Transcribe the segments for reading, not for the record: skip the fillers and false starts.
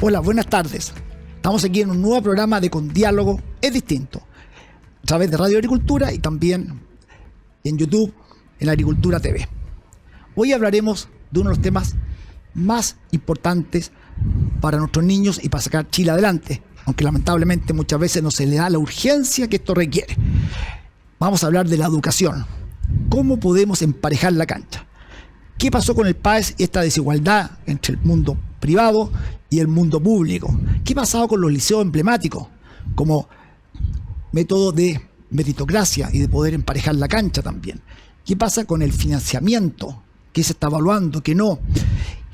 Hola, buenas tardes. Estamos aquí en un nuevo programa de Con Diálogo es Distinto, a través de Radio Agricultura y también en YouTube, en Agricultura TV. Hoy hablaremos de uno de los temas más importantes para nuestros niños y para sacar Chile adelante, aunque lamentablemente muchas veces no se le da la urgencia que esto requiere. Vamos a hablar de la educación. ¿Cómo podemos emparejar la cancha? ¿Qué pasó con el PAES y esta desigualdad entre el mundo privado y el mundo público? ¿Qué ha pasado con los liceos emblemáticos como método de meritocracia y de poder emparejar la cancha también? ¿Qué pasa con el financiamiento? ¿Qué se está evaluando? ¿Qué no?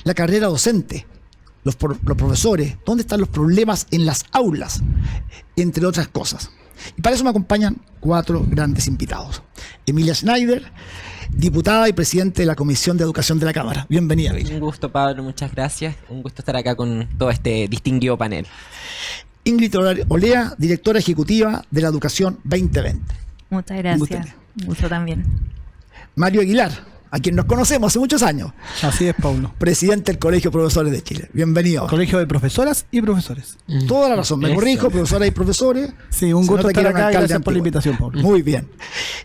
La carrera docente, los profesores, ¿dónde están los problemas en las aulas? Entre otras cosas. Y para eso me acompañan 4 grandes invitados. Emilia Schneider, diputada y presidente de la Comisión de Educación de la Cámara. Bienvenida, Emilia. Un gusto, Pablo, muchas gracias. Un gusto estar acá con todo este distinguido panel. Ingrid Olea, directora ejecutiva de la Educación 2020. Muchas gracias. Un gusto también. Mario Aguilar, a quien nos conocemos hace muchos años. Así es, Paulo. Presidente del Colegio de Profesores de Chile. Bienvenido. Colegio de Profesoras y Profesores. Toda la razón. Me corrijo, profesoras y profesores. Sí, un gusto estar acá. Gracias por la invitación, Paulo. Muy bien.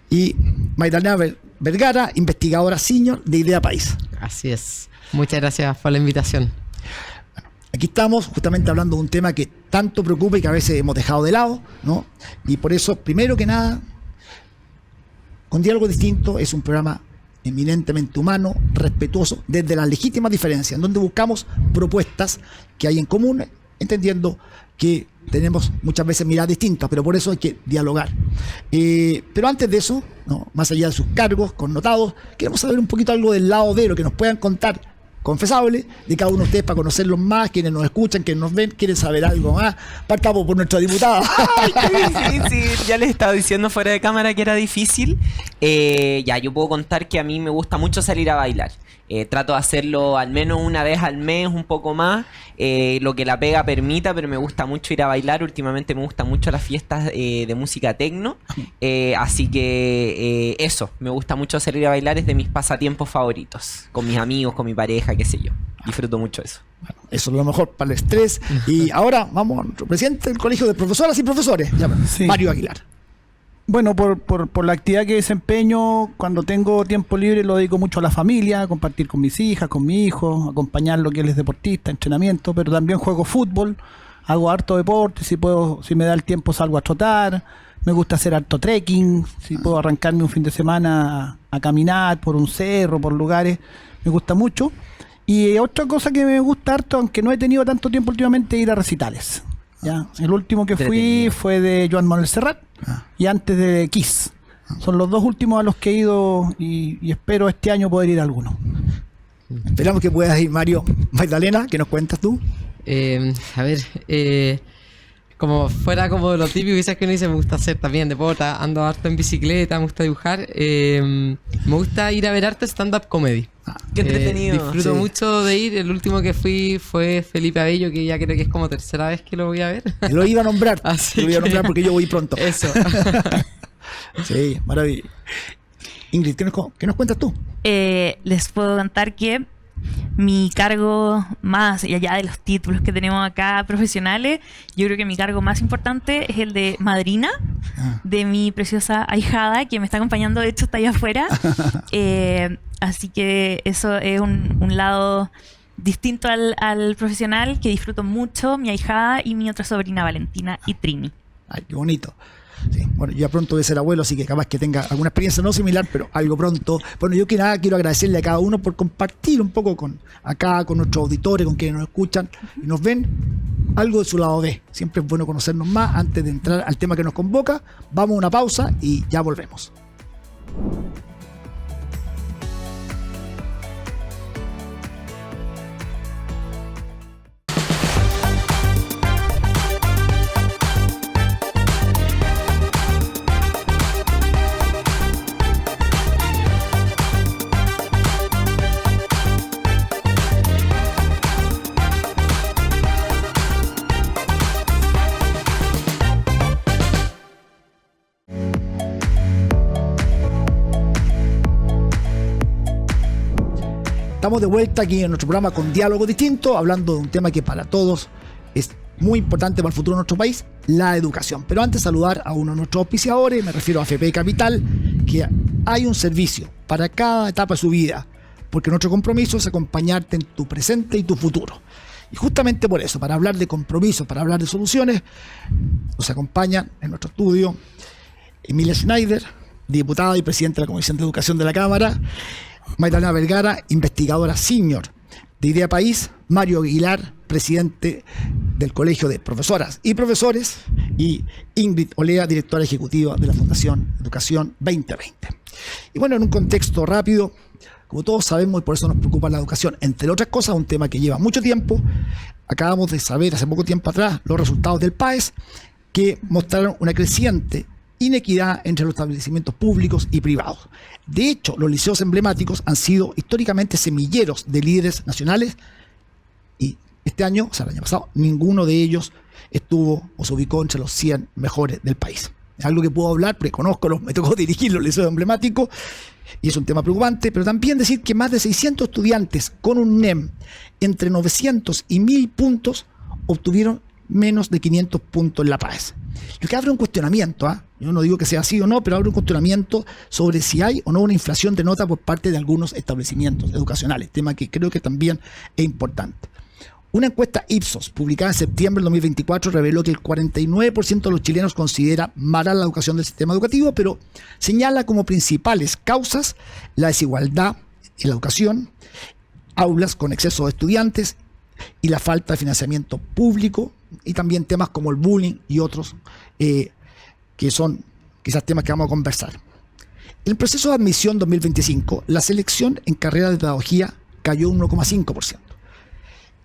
Y Magdalena Vergara, investigadora senior de Idea País. Así es. Muchas gracias por la invitación. Aquí estamos justamente hablando de un tema que tanto preocupa y que a veces hemos dejado de lado, ¿no? Y por eso, primero que nada, Con Diálogo Distinto es un programa eminentemente humano, respetuoso, desde las legítimas diferencias, en donde buscamos propuestas que hay en común, entendiendo que tenemos muchas veces miradas distintas, pero por eso hay que dialogar. Pero antes de eso, ¿no? Más allá de sus cargos connotados, queremos saber un poquito algo del lado de lo que nos puedan contar, confesable, de cada uno de ustedes para conocerlos más, quienes nos escuchan, quienes nos ven, quieren saber algo más. Partamos por nuestra diputada. ¡Ay, qué difícil! Ya les estaba diciendo fuera de cámara que era difícil. Yo puedo contar que a mí me gusta mucho salir a bailar. Trato de hacerlo al menos una vez al mes, un poco más, lo que la pega permita, pero me gusta mucho ir a bailar. Últimamente me gustan mucho las fiestas de música techno, así que eso, me gusta mucho salir a bailar, es de mis pasatiempos favoritos, con mis amigos, con mi pareja, qué sé yo. Disfruto mucho eso. Eso es lo mejor para el estrés. Y ahora vamos a nuestro presidente del Colegio de Profesoras y Profesores, sí. Mario Aguilar. Bueno, por la actividad que desempeño, cuando tengo tiempo libre lo dedico mucho a la familia, a compartir con mis hijas, con mi hijo, acompañar lo que él es deportista, entrenamiento, pero también juego fútbol, hago harto deporte, si me da el tiempo salgo a trotar, me gusta hacer harto trekking, si puedo arrancarme un fin de semana a caminar por un cerro, por lugares, me gusta mucho. Y otra cosa que me gusta harto, aunque no he tenido tanto tiempo últimamente, es ir a recitales. ¿Ya? El último que fui fue de Joan Manuel Serrat y antes de Kiss. Son los 2 últimos a los que he ido y espero este año poder ir a alguno. Esperamos que puedas ir, Mario. Magdalena, ¿qué nos cuentas tú? Como fuera como de lo típico quizás que uno dice, me gusta hacer también deporte, ando harto en bicicleta, me gusta dibujar, me gusta ir a ver harto stand-up comedy. Qué entretenido. Disfruto mucho de ir. El último que fui fue Felipe Abello, que ya creo que es como 3ª vez que lo voy a ver. Lo iba a nombrar, porque yo voy pronto. Eso. Sí, maravilla. Ingrid, ¿qué nos cuentas tú? Les puedo contar que mi cargo, más allá de los títulos que tenemos acá profesionales, yo creo que mi cargo más importante es el de madrina de mi preciosa ahijada, que me está acompañando, de hecho está allá afuera. Así que eso es un lado distinto al profesional que disfruto mucho, mi ahijada y mi otra sobrina Valentina y Trini. Ay, qué bonito. Sí, bueno, yo ya pronto voy a ser abuelo, así que capaz que tenga alguna experiencia no similar, pero algo pronto. Bueno, yo quiero agradecerle a cada uno por compartir un poco con nuestros auditores, con quienes nos escuchan y nos ven, algo de su lado B. Siempre es bueno conocernos más. Antes de entrar al tema que nos convoca, vamos a una pausa y ya volvemos. Estamos de vuelta aquí en nuestro programa Con Diálogo Distinto, hablando de un tema que para todos muy importante para el futuro de nuestro país, la educación. Pero antes saludar a uno de nuestros auspiciadores, me refiero a AFP Capital, que hay un servicio para cada etapa de su vida, porque nuestro compromiso es acompañarte en tu presente y tu futuro. Y justamente por eso, para hablar de compromisos, para hablar de soluciones, nos acompañan en nuestro estudio Emilia Schneider, diputada y presidenta de la Comisión de Educación de la Cámara, Magdalena Vergara, investigadora senior de Idea País, Mario Aguilar, presidente del Colegio de Profesoras y Profesores, y Ingrid Olea, directora ejecutiva de la Fundación Educación 2020. Y bueno, en un contexto rápido, como todos sabemos, y por eso nos preocupa la educación, entre otras cosas, un tema que lleva mucho tiempo. Acabamos de saber hace poco tiempo atrás los resultados del PAES, que mostraron una creciente inequidad entre los establecimientos públicos y privados. De hecho, los liceos emblemáticos han sido históricamente semilleros de líderes nacionales, y este año, o sea, el año pasado, ninguno de ellos estuvo o se ubicó entre los 100 mejores del país. Es algo que puedo hablar porque me tocó dirigir los liceos emblemáticos y es un tema preocupante, pero también decir que más de 600 estudiantes con un NEM entre 900 y 1000 puntos obtuvieron menos de 500 puntos en la PAES. Lo que abre un cuestionamiento, yo no digo que sea así o no, pero abre un cuestionamiento sobre si hay o no una inflación de nota por parte de algunos establecimientos educacionales, tema que creo que también es importante. Una encuesta Ipsos, publicada en septiembre del 2024, reveló que el 49% de los chilenos considera mala la educación del sistema educativo, pero señala como principales causas la desigualdad en la educación, aulas con exceso de estudiantes y la falta de financiamiento público, y también temas como el bullying y otros que son quizás temas que vamos a conversar. En el proceso de admisión 2025, la selección en carrera de pedagogía cayó un 1,5%.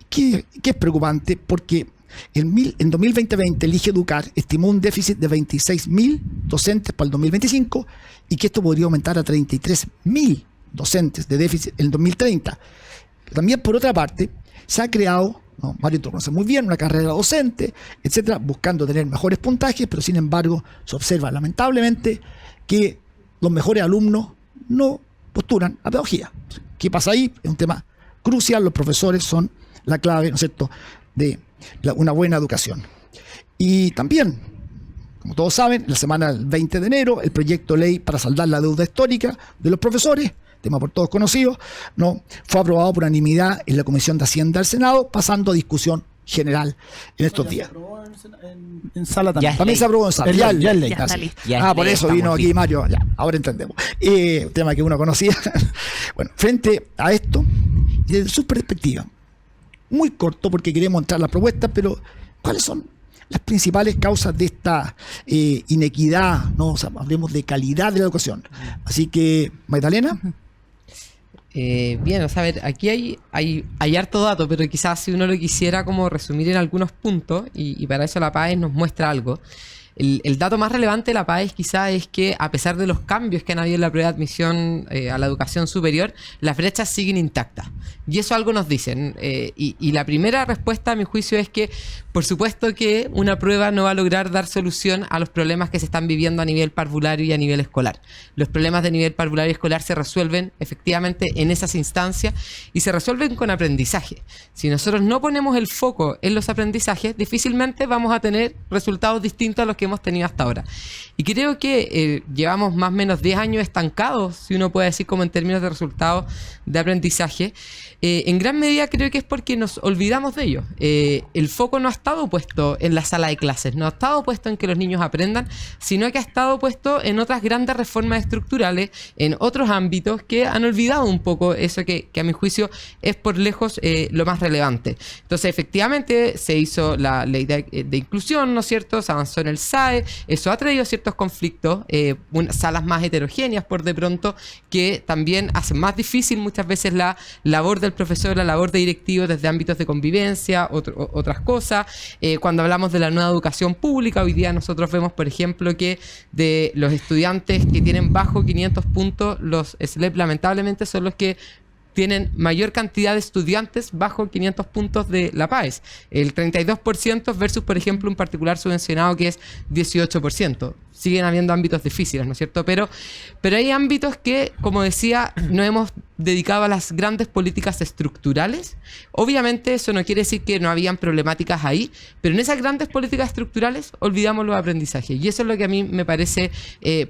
Que es preocupante porque en 2020 el Educar estimó un déficit de 26.000 docentes para el 2025 y que esto podría aumentar a 33.000 docentes de déficit en el 2030. También, por otra parte, se ha creado, Mario lo conoce muy bien, una carrera docente, etcétera, buscando tener mejores puntajes, pero sin embargo se observa lamentablemente que los mejores alumnos no postulan a pedagogía. ¿Qué pasa ahí? Es un tema crucial. Los profesores son la clave, ¿no es cierto?, de una buena educación. Y también, como todos saben, la semana del 20 de enero, el proyecto de ley para saldar la deuda histórica de los profesores, tema por todos conocido, fue aprobado por unanimidad en la Comisión de Hacienda del Senado, pasando a discusión general en estos días. Se aprobó en sala también. También se aprobó en sala. Ya es ley. Ya está listo. Por eso vino aquí Mario. Ya, ahora entendemos. Tema que uno conocía. Bueno, frente a esto, desde su perspectiva, muy corto porque queremos entrar a las propuestas, pero ¿cuáles son las principales causas de esta inequidad? O sea, hablemos de calidad de la educación. Así que, Magdalena. Bien, o sea, a ver, aquí hay harto dato, pero quizás si uno lo quisiera como resumir en algunos puntos, y para eso la PAES nos muestra algo. El dato más relevante de la PAES quizás es que a pesar de los cambios que han habido en la prueba de admisión a la educación superior, las brechas siguen intactas. Y eso algo nos dicen. Y la primera respuesta a mi juicio es que por supuesto que una prueba no va a lograr dar solución a los problemas que se están viviendo a nivel parvulario y a nivel escolar. Los problemas de nivel parvulario y escolar se resuelven efectivamente en esas instancias y se resuelven con aprendizaje. Si nosotros no ponemos el foco en los aprendizajes, difícilmente vamos a tener resultados distintos a los que hemos tenido hasta ahora. Y creo que llevamos más o menos 10 años estancados, si uno puede decir como en términos de resultados de aprendizaje. En gran medida creo que es porque nos olvidamos de ello. El foco no ha estado puesto en la sala de clases, no ha estado puesto en que los niños aprendan, sino que ha estado puesto en otras grandes reformas estructurales, en otros ámbitos que han olvidado un poco eso que a mi juicio es por lejos lo más relevante. Entonces, efectivamente, se hizo la ley de inclusión, ¿no es cierto? Se avanzó en el SAE, eso ha traído ciertos conflictos, salas más heterogéneas por de pronto, que también hacen más difícil muchas veces la labor del profesor, la labor de directivo desde ámbitos de convivencia, otras cosas. Cuando hablamos de la nueva educación pública, hoy día nosotros vemos, por ejemplo, que de los estudiantes que tienen bajo 500 puntos, los SLEP lamentablemente son los que tienen mayor cantidad de estudiantes bajo 500 puntos de la PAES. El 32% versus, por ejemplo, un particular subvencionado que es 18%. Siguen habiendo ámbitos difíciles, ¿no es cierto? Pero hay ámbitos que, como decía, no hemos dedicado a las grandes políticas estructurales. Obviamente eso no quiere decir que no habían problemáticas ahí, pero en esas grandes políticas estructurales olvidamos los aprendizajes. Y eso es lo que a mí me parece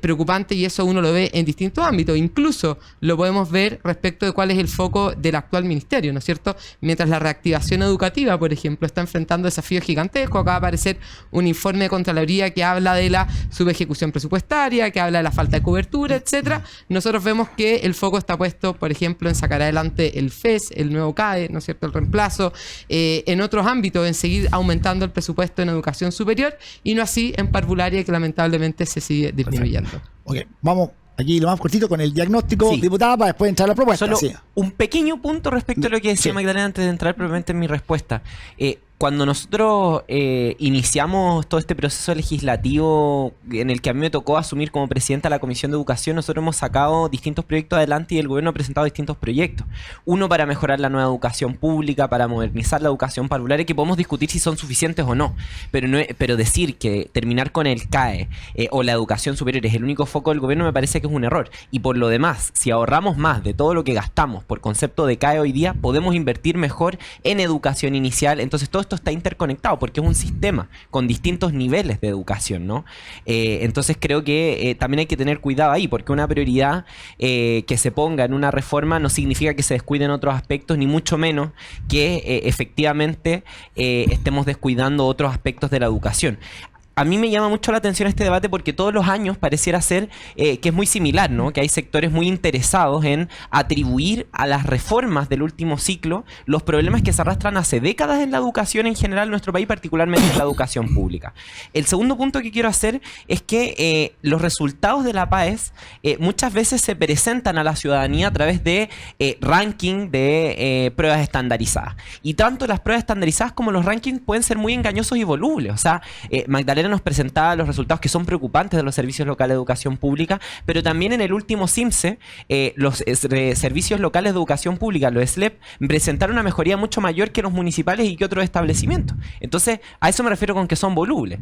preocupante, y eso uno lo ve en distintos ámbitos. Incluso lo podemos ver respecto de cuál es el foco del actual ministerio, ¿no es cierto? Mientras la reactivación educativa, por ejemplo, está enfrentando desafíos gigantescos, acaba de aparecer un informe de Contraloría que habla de la subejecución presupuestaria, que habla de la falta de cobertura, etcétera. Nosotros vemos que el foco está puesto, por ejemplo, en sacar adelante el FES, el nuevo CAE, ¿no es cierto?, el reemplazo, en otros ámbitos, en seguir aumentando el presupuesto en educación superior, y no así en parvularia, que lamentablemente se sigue disminuyendo. Ok, vamos aquí lo más cortito con el diagnóstico, Sí. diputada, para después entrar a la propuesta. Solo Sí. un pequeño punto respecto a lo que decía Sí. Magdalena antes de entrar probablemente en mi respuesta. Cuando nosotros iniciamos todo este proceso legislativo en el que a mí me tocó asumir como presidenta de la Comisión de Educación, nosotros hemos sacado distintos proyectos adelante y el gobierno ha presentado distintos proyectos. Uno para mejorar la nueva educación pública, para modernizar la educación parvularia, que podemos discutir si son suficientes o no. Pero decir que terminar con el CAE o la educación superior es el único foco del gobierno me parece que es un error. Y por lo demás, si ahorramos más de todo lo que gastamos por concepto de CAE hoy día, podemos invertir mejor en educación inicial. Entonces todo esto está interconectado porque es un sistema con distintos niveles de educación, ¿no? Entonces creo que también hay que tener cuidado ahí, porque una prioridad que se ponga en una reforma no significa que se descuiden otros aspectos, ni mucho menos que efectivamente estemos descuidando otros aspectos de la educación. A mí me llama mucho la atención este debate porque todos los años pareciera ser que es muy similar, ¿no? Que hay sectores muy interesados en atribuir a las reformas del último ciclo los problemas que se arrastran hace décadas en la educación en general en nuestro país, particularmente en la educación pública. El segundo punto que quiero hacer es que los resultados de la PAES muchas veces se presentan a la ciudadanía a través de ranking de pruebas estandarizadas. Y tanto las pruebas estandarizadas como los rankings pueden ser muy engañosos y volubles. O sea, Magdalena nos presentaba los resultados que son preocupantes de los servicios locales de educación pública, pero también en el último CIMSE, los servicios locales de educación pública, los SLEP, presentaron una mejoría mucho mayor que los municipales y que otros establecimientos. Entonces, a eso me refiero con que son volubles.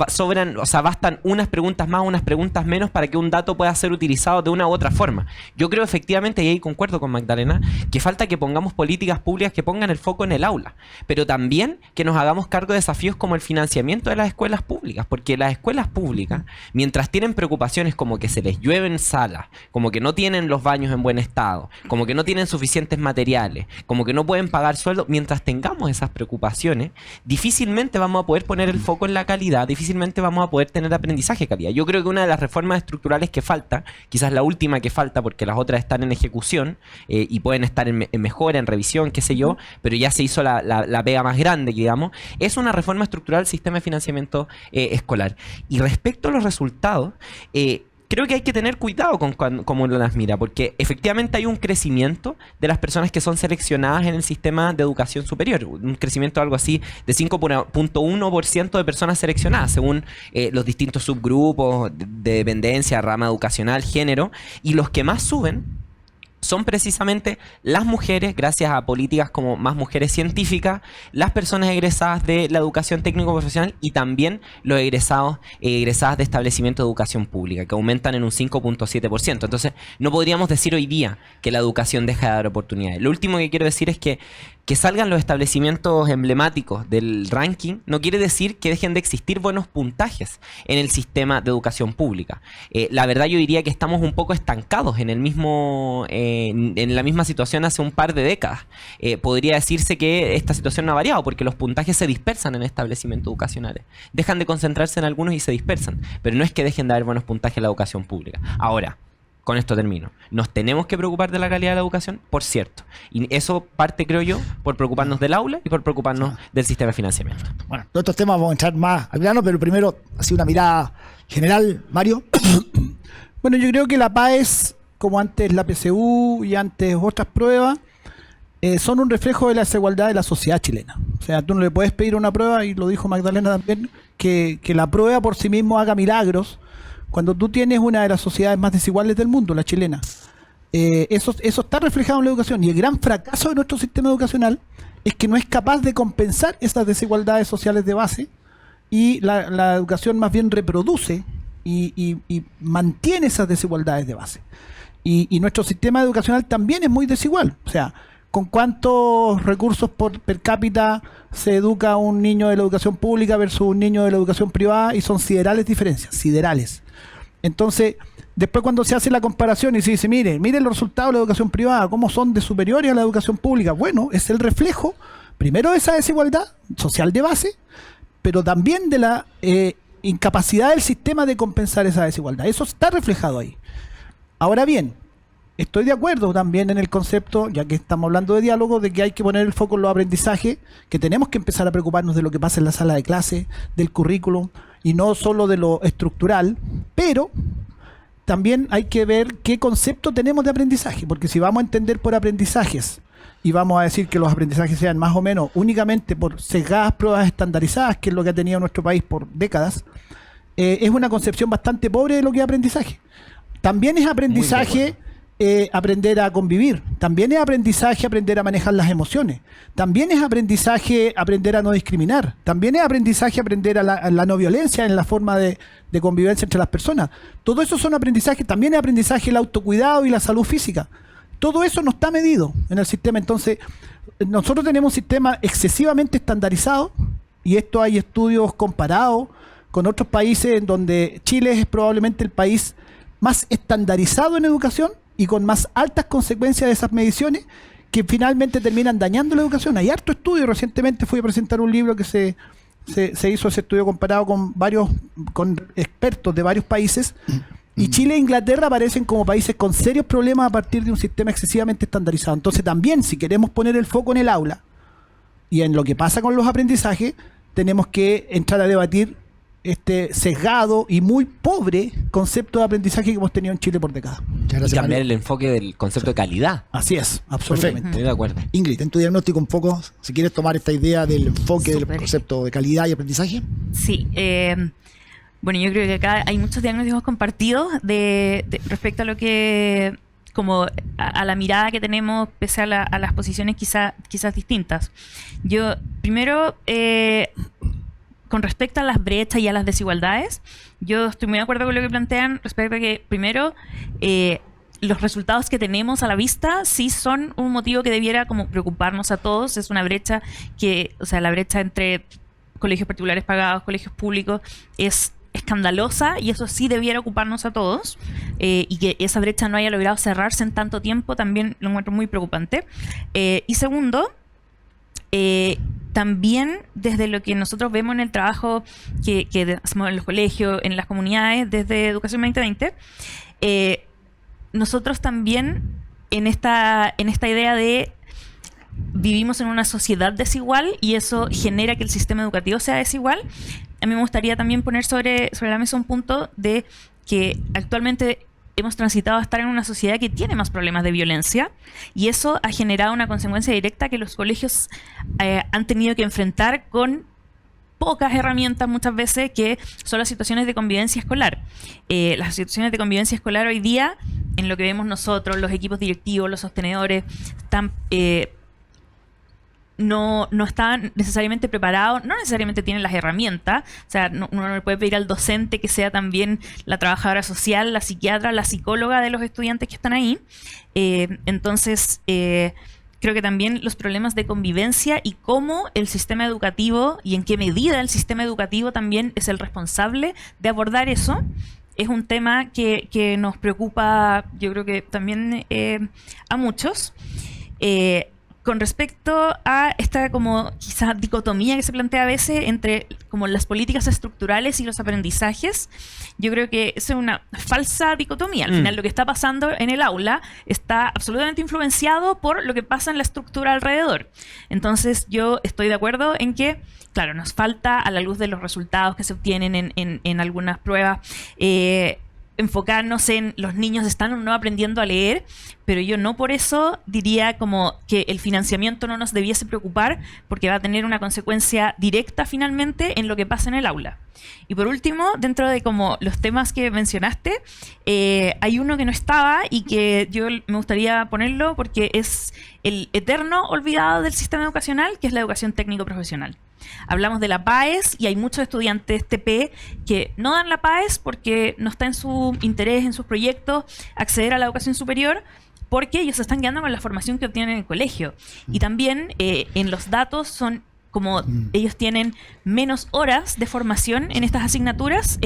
Bastan unas preguntas más, unas preguntas menos para que un dato pueda ser utilizado de una u otra forma. Yo creo efectivamente, y ahí concuerdo con Magdalena, que falta que pongamos políticas públicas que pongan el foco en el aula, pero también que nos hagamos cargo de desafíos como el financiamiento de las escuelas públicas, porque las escuelas públicas, mientras tienen preocupaciones como que se les llueven salas, como que no tienen los baños en buen estado, como que no tienen suficientes materiales, como que no pueden pagar sueldo, mientras tengamos esas preocupaciones, difícilmente vamos a poder poner el foco en la calidad, difícilmente vamos a poder tener aprendizaje de calidad. Yo creo que una de las reformas estructurales que falta, quizás la última que falta, porque las otras están en ejecución y pueden estar en mejora, en revisión, qué sé yo, pero ya se hizo la pega más grande, digamos, es una reforma estructural del sistema de financiamiento escolar. Y respecto a los resultados, creo que hay que tener cuidado con cómo uno las mira, porque efectivamente hay un crecimiento de las personas que son seleccionadas en el sistema de educación superior, un crecimiento algo así de 5.1% de personas seleccionadas, según los distintos subgrupos de dependencia, rama educacional, género, y los que más suben son precisamente las mujeres, gracias a políticas como Más Mujeres Científicas, las personas egresadas de la educación técnico-profesional y también los egresados egresadas de establecimientos de educación pública, que aumentan en un 5.7%. Entonces, no podríamos decir hoy día que la educación deja de dar oportunidades. Lo último que quiero decir es que salgan los establecimientos emblemáticos del ranking no quiere decir que dejen de existir buenos puntajes en el sistema de educación pública. La verdad yo diría que estamos un poco estancados en la misma situación hace un par de décadas. Podría decirse que esta situación no ha variado porque los puntajes se dispersan en establecimientos educacionales. Dejan de concentrarse en algunos y se dispersan, pero no es que dejen de haber buenos puntajes en la educación pública. Ahora, con esto termino. Nos tenemos que preocupar de la calidad de la educación, por cierto. Y eso parte, creo yo, por preocuparnos del aula y por preocuparnos del sistema de financiamiento. Bueno, de estos temas vamos a entrar más al grano, pero primero, así una mirada general, Mario. Bueno, yo creo que la PAES, como antes la PSU y antes otras pruebas, son un reflejo de la desigualdad de la sociedad chilena. O sea, tú no le puedes pedir una prueba, y lo dijo Magdalena también, que la prueba por sí mismo haga milagros, cuando tú tienes una de las sociedades más desiguales del mundo, la chilena. Eso está reflejado en la educación, y el gran fracaso de nuestro sistema educacional es que no es capaz de compensar esas desigualdades sociales de base, y la educación más bien reproduce y mantiene esas desigualdades de base. Y nuestro sistema educacional también es muy desigual. O sea, ¿con cuántos recursos per cápita se educa un niño de la educación pública versus un niño de la educación privada? Y son siderales diferencias, siderales. Entonces, después cuando se hace la comparación y se dice, miren los resultados de la educación privada, cómo son de superiores a la educación pública. Bueno, es el reflejo, primero, de esa desigualdad social de base, pero también de la incapacidad del sistema de compensar esa desigualdad. Eso está reflejado ahí. Ahora bien, estoy de acuerdo también en el concepto, ya que estamos hablando de diálogo, de que hay que poner el foco en los aprendizajes, que tenemos que empezar a preocuparnos de lo que pasa en la sala de clase, del currículum, y no solo de lo estructural, pero también hay que ver qué concepto tenemos de aprendizaje, porque si vamos a entender por aprendizajes y vamos a decir que los aprendizajes sean más o menos únicamente por sesgadas pruebas estandarizadas, que es lo que ha tenido nuestro país por décadas, es una concepción bastante pobre de lo que es aprendizaje. También es aprendizaje aprender a convivir, también es aprendizaje aprender a manejar las emociones, también es aprendizaje aprender a no discriminar, también es aprendizaje aprender a la no violencia en la forma de convivencia entre las personas. Todo eso son aprendizajes, también es aprendizaje el autocuidado y la salud física. Todo eso no está medido en el sistema. Entonces, nosotros tenemos un sistema excesivamente estandarizado, y esto hay estudios comparados con otros países en donde Chile es probablemente el país más estandarizado en educación y con más altas consecuencias de esas mediciones, que finalmente terminan dañando la educación. Hay harto estudio. Recientemente fui a presentar un libro que se hizo ese estudio comparado con expertos de varios países, y Chile e Inglaterra aparecen como países con serios problemas a partir de un sistema excesivamente estandarizado. Entonces también, si queremos poner el foco en el aula y en lo que pasa con los aprendizajes, tenemos que entrar a debatir este sesgado y muy pobre concepto de aprendizaje que hemos tenido en Chile por décadas. Y cambiar el enfoque del concepto de calidad. Así es, absolutamente. Estoy de acuerdo. Ingrid, en tu diagnóstico un poco, si quieres tomar esta idea del enfoque del concepto de calidad y aprendizaje. Sí, bueno, yo creo que acá hay muchos diagnósticos compartidos respecto a lo que, como a la mirada que tenemos pese a las posiciones quizás distintas. Yo, primero, con respecto a las brechas y a las desigualdades, yo estoy muy de acuerdo con lo que plantean respecto a que, primero, los resultados que tenemos a la vista sí son un motivo que debiera como preocuparnos a todos. Es una brecha la brecha entre colegios particulares pagados, colegios públicos, es escandalosa, y eso sí debiera ocuparnos a todos, y que esa brecha no haya logrado cerrarse en tanto tiempo también lo encuentro muy preocupante. Y segundo, también desde lo que nosotros vemos en el trabajo que hacemos en los colegios, en las comunidades, desde Educación 2020, nosotros también en esta idea de vivimos en una sociedad desigual y eso genera que el sistema educativo sea desigual. A mí me gustaría también poner sobre la mesa un punto de que actualmente hemos transitado a estar en una sociedad que tiene más problemas de violencia, y eso ha generado una consecuencia directa que los colegios han tenido que enfrentar con pocas herramientas muchas veces, que son las situaciones de convivencia escolar. Las situaciones de convivencia escolar hoy día, en lo que vemos nosotros, los equipos directivos, los sostenedores, están no están necesariamente preparados, no necesariamente tienen las herramientas. O sea, uno no le puede pedir al docente que sea también la trabajadora social, la psiquiatra, la psicóloga de los estudiantes que están ahí. Entonces, creo que también los problemas de convivencia y cómo el sistema educativo y en qué medida el sistema educativo también es el responsable de abordar eso, es un tema que nos preocupa, yo creo que también a muchos. Con respecto a esta como quizás dicotomía que se plantea a veces entre como las políticas estructurales y los aprendizajes, yo creo que es una falsa dicotomía. Al final lo que está pasando en el aula está absolutamente influenciado por lo que pasa en la estructura alrededor. Entonces yo estoy de acuerdo en que, claro, nos falta, a la luz de los resultados que se obtienen en algunas pruebas, enfocarnos en los niños están o no aprendiendo a leer, pero yo no por eso diría como que el financiamiento no nos debiese preocupar, porque va a tener una consecuencia directa finalmente en lo que pasa en el aula. Y por último, dentro de como los temas que mencionaste, hay uno que no estaba y que yo me gustaría ponerlo porque es el eterno olvidado del sistema educacional, que es la educación técnico-profesional. Hablamos de la PAES y hay muchos estudiantes TP que no dan la PAES porque no está en su interés, en sus proyectos, acceder a la educación superior, porque ellos se están quedando con la formación que obtienen en el colegio. Y también en los datos son como ellos tienen menos horas de formación en estas asignaturas,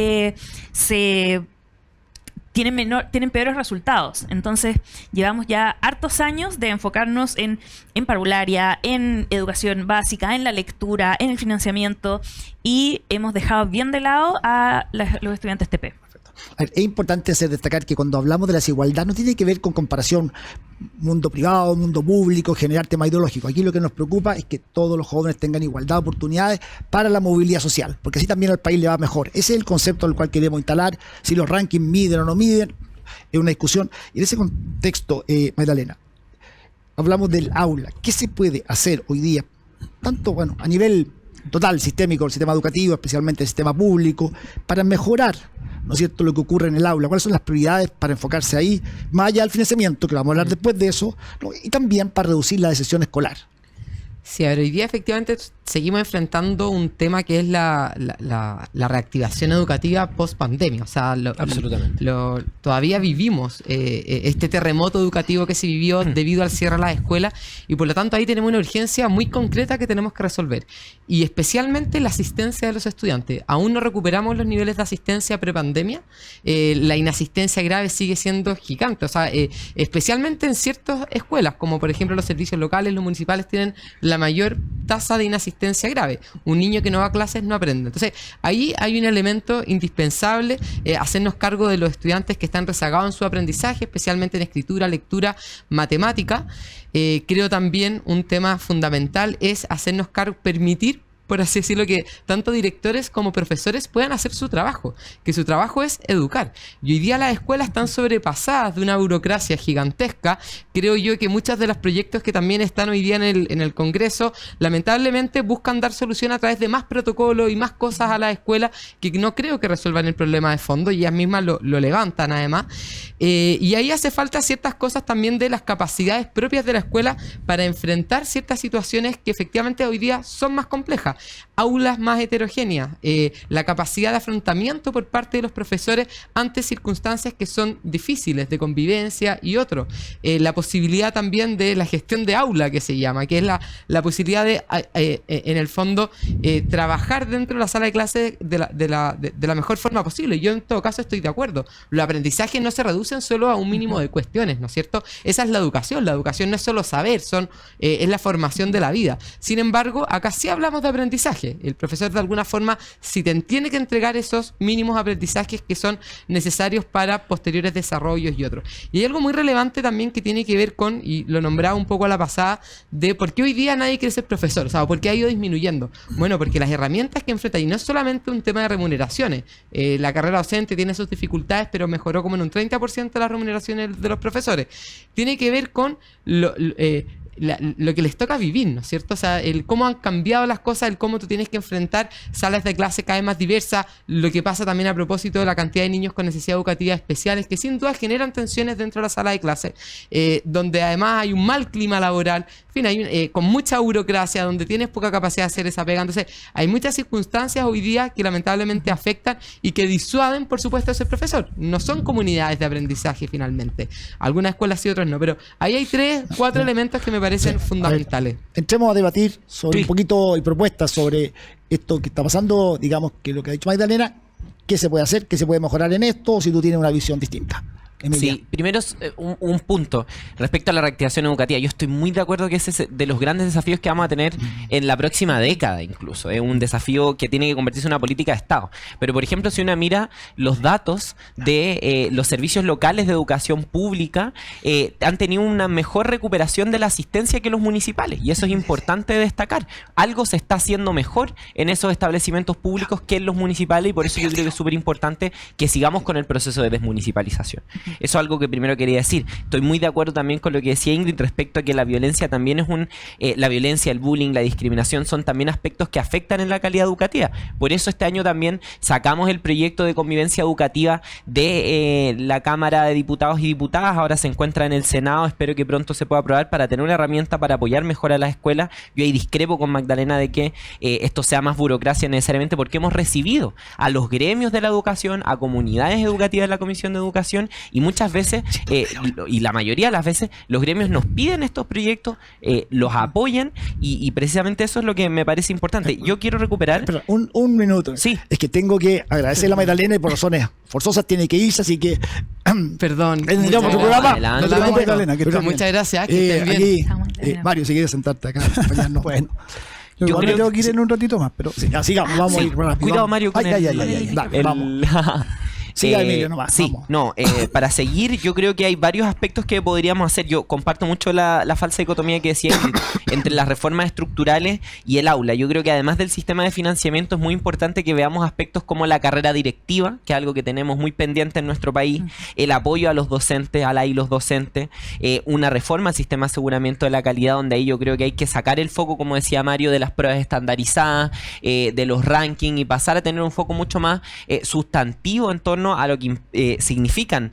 tienen peores resultados. Entonces, llevamos ya hartos años de enfocarnos en parvularia, en educación básica, en la lectura, en el financiamiento, y hemos dejado bien de lado a los estudiantes TP. A ver, es importante hacer destacar que cuando hablamos de la desigualdad no tiene que ver con comparación mundo privado, mundo público, generar tema ideológico. Aquí lo que nos preocupa es que todos los jóvenes tengan igualdad de oportunidades para la movilidad social, porque así también al país le va mejor. Ese es el concepto al cual queremos instalar. Si los rankings miden o no miden, es una discusión. Y en ese contexto, Magdalena, hablamos del aula. ¿Qué se puede hacer hoy día? Tanto, bueno, a nivel total, sistémico, el sistema educativo, especialmente el sistema público, para mejorar, ¿no es cierto?, lo que ocurre en el aula. ¿Cuáles son las prioridades para enfocarse ahí, más allá del financiamiento, que vamos a hablar después de eso, ¿no?, y también para reducir la deserción escolar? Sí, a ver, hoy día efectivamente seguimos enfrentando un tema que es la reactivación educativa post pandemia. O sea, Absolutamente. todavía vivimos este terremoto educativo que se vivió debido al cierre de las escuelas, y por lo tanto ahí tenemos una urgencia muy concreta que tenemos que resolver. Y especialmente la asistencia de los estudiantes. Aún no recuperamos los niveles de asistencia prepandemia. La inasistencia grave sigue siendo gigante. O sea, especialmente en ciertas escuelas, como por ejemplo los servicios locales, los municipales tienen la mayor tasa de inasistencia grave. Un niño que no va a clases no aprende. Entonces, ahí hay un elemento indispensable, hacernos cargo de los estudiantes que están rezagados en su aprendizaje, especialmente en escritura, lectura, matemática. Creo también un tema fundamental es hacernos cargo, permitir, por así decirlo, que tanto directores como profesores puedan hacer su trabajo, que su trabajo es educar. Y hoy día las escuelas están sobrepasadas de una burocracia gigantesca. Creo yo que muchos de los proyectos que también están hoy día en el Congreso, lamentablemente buscan dar solución a través de más protocolos y más cosas a la escuela, que no creo que resuelvan el problema de fondo, y ellas mismas lo levantan además. Y ahí hace falta ciertas cosas también de las capacidades propias de la escuela para enfrentar ciertas situaciones que efectivamente hoy día son más complejas. Aulas más heterogéneas, la capacidad de afrontamiento por parte de los profesores ante circunstancias que son difíciles de convivencia y otro. La posibilidad también de la gestión de aula, que se llama, que es la posibilidad de, en el fondo, trabajar dentro de la sala de clases de la mejor forma posible. Yo en todo caso estoy de acuerdo. Los aprendizajes no se reducen solo a un mínimo de cuestiones, ¿no es cierto? Esa es la educación. La educación no es solo saber, es la formación de la vida. Sin embargo, acá sí hablamos de aprendizaje. El profesor de alguna forma sí tiene que entregar esos mínimos aprendizajes que son necesarios para posteriores desarrollos y otros. Y hay algo muy relevante también que tiene que ver con, y lo nombraba un poco a la pasada, de por qué hoy día nadie quiere ser profesor, o sea, por qué ha ido disminuyendo. Bueno, porque las herramientas que enfrenta, y no es solamente un tema de remuneraciones, la carrera docente tiene sus dificultades, pero mejoró como en un 30% las remuneraciones de los profesores. Tiene que ver con lo que les toca vivir, ¿no es cierto? O sea, el cómo han cambiado las cosas, el cómo tú tienes que enfrentar salas de clase cada vez más diversas, lo que pasa también a propósito de la cantidad de niños con necesidades educativas especiales, que sin duda generan tensiones dentro de la sala de clase, donde además hay un mal clima laboral, en fin, hay con mucha burocracia, donde tienes poca capacidad de hacer esa pega. Entonces, hay muchas circunstancias hoy día que lamentablemente afectan y que disuaden, por supuesto, a ese profesor. No son comunidades de aprendizaje finalmente. Algunas escuelas sí, otras no, pero ahí hay 3, 4 elementos que me parecen fundamentales. Entremos a debatir sobre un poquito y propuestas sobre esto que está pasando, digamos, que lo que ha dicho Magdalena, qué se puede hacer, qué se puede mejorar en esto, o si tú tienes una visión distinta. Emilia. Sí, primero un punto respecto a la reactivación educativa. Yo estoy muy de acuerdo que ese es de los grandes desafíos que vamos a tener en la próxima década incluso. Es un desafío que tiene que convertirse en una política de Estado. Pero, por ejemplo, si uno mira los datos de los servicios locales de educación pública, han tenido una mejor recuperación de la asistencia que los municipales. Y eso es importante destacar. Algo se está haciendo mejor en esos establecimientos públicos que en los municipales, y por eso yo creo que es súper importante que sigamos con el proceso de desmunicipalización. Eso es algo que primero quería decir. Estoy muy de acuerdo también con lo que decía Ingrid respecto a que la violencia también es la violencia, el bullying, la discriminación son también aspectos que afectan en la calidad educativa. Por eso este año también sacamos el proyecto de convivencia educativa de la Cámara de Diputados y Diputadas. Ahora se encuentra en el Senado. Espero que pronto se pueda aprobar para tener una herramienta para apoyar mejor a las escuelas. Yo ahí discrepo con Magdalena de que esto sea más burocracia necesariamente, porque hemos recibido a los gremios de la educación, a comunidades educativas de la Comisión de Educación, y muchas veces, y la mayoría de las veces, los gremios nos piden estos proyectos, los apoyan, y precisamente eso es lo que me parece importante. Yo quiero recuperar... Espera, un minuto. Sí. Es que tengo que agradecerle a Magdalena y por razones forzosas tiene que irse, así que... Perdón. Tendríamos Muchas otro programa. gracias. No te preocupes, Magdalena, que estés bien. Muchas gracias. Que estén bien. Aquí, Estamos bien. Mario, si quieres sentarte acá, acompañarnos. Bueno, yo Yo igual me creo tengo que que ir sí. en un ratito más, pero Sí, ya, sigamos, vamos a Sí, ir rápido. cuidado, vamos. Mario, con Ay, el- dale, vamos. Siga, Emilio, nomás, Sí, vamos. no, para seguir, yo creo que hay varios aspectos que podríamos hacer. Yo comparto mucho la falsa dicotomía que decía Ingrid, entre las reformas estructurales y el aula. Yo creo que además del sistema de financiamiento es muy importante que veamos aspectos como la carrera directiva, que es algo que tenemos muy pendiente en nuestro país, el apoyo a los docentes, a la y los docentes, una reforma al sistema de aseguramiento de la calidad, donde ahí yo creo que hay que sacar el foco, como decía Mario, de las pruebas estandarizadas, de los rankings, y pasar a tener un foco mucho más sustantivo en torno a lo que significan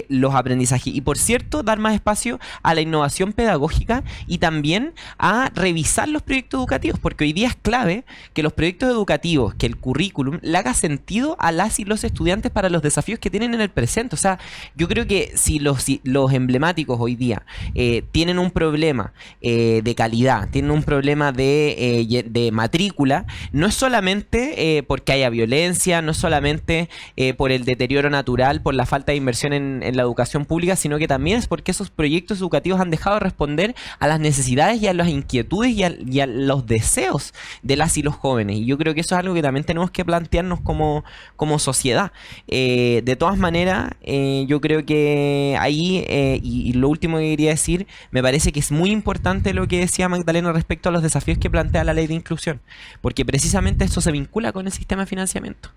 los aprendizajes. Y por cierto, dar más espacio a la innovación pedagógica y también a revisar los proyectos educativos, porque hoy día es clave que los proyectos educativos, que el currículum le haga sentido a las y los estudiantes para los desafíos que tienen en el presente. O sea, yo creo que si los emblemáticos hoy día tienen un problema de calidad, tienen un problema de matrícula, no es solamente porque haya violencia, no es solamente por el deterioro natural, por la falta de inversión en la educación pública, sino que también es porque esos proyectos educativos han dejado de responder a las necesidades y a las inquietudes y a los deseos de las y los jóvenes. Y yo creo que eso es algo que también tenemos que plantearnos como sociedad. De todas maneras, yo creo que ahí, y lo último que quería decir, me parece que es muy importante lo que decía Magdalena respecto a los desafíos que plantea la ley de inclusión, porque precisamente eso se vincula con el sistema de financiamiento.